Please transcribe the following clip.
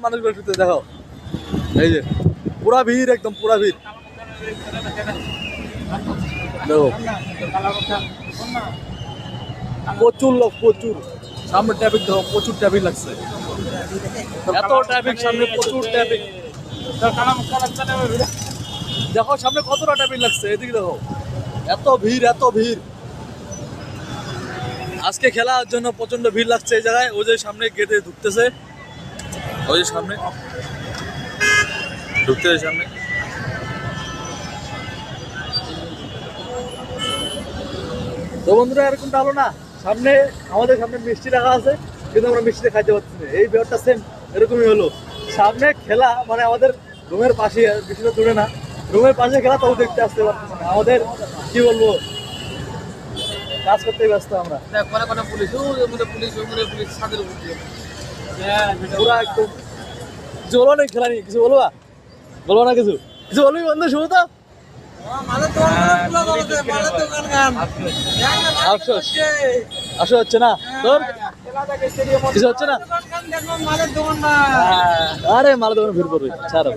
মানুষ দেখো, এই যে পুরা ভিড়, একদম পুরা ভিড় দেখো, প্রচুর লোক, প্রচুর সামনে ট্রাফিক দেখো, প্রচুর ট্রাফিক লাগছে, এত ট্রাফিক সামনে, প্রচুর ট্রাফিক দেখো সামনে কতটা ট্রাফিক লাগছে, এদিকে দেখো এত ভিড়, এত ভিড়। আজকে খেলার জন্য প্রচন্ড ভিড় লাগছে এই জায়গায়। ওই যে সামনে গেটে ঢুকতেছে, ওই যে সামনে ঢুকতেছে সামনে। তো বন্ধুরা এরকমটা হলো না, সামনে আমাদের সামনে মিষ্টি রাখা আছে কিন্তু আমরা মিষ্টিতে খাইতে পারছি না, এই ব্যাপারটা সেম এরকমই হলো। সামনে খেলা মানে আমাদের রুমের পাশে, বেশিটা দূরে না, রুমের পাশে খেলা তাও দেখতে আসতে পারতেছি না। আমাদের কি বলবো, কাজ করতে ব্যস্ত আমরা। পুলিশ পুরা একদম কিছু বলবো না, খেলা নিয়ে কিছু বলবা, বলবো না কিছু, কিছু বলবি বন্ধু? শুভ তো আসো হচ্ছে না তোর, কিছু হচ্ছে না? আরে মালের দোকানে ভিড় করবি, ছাড়।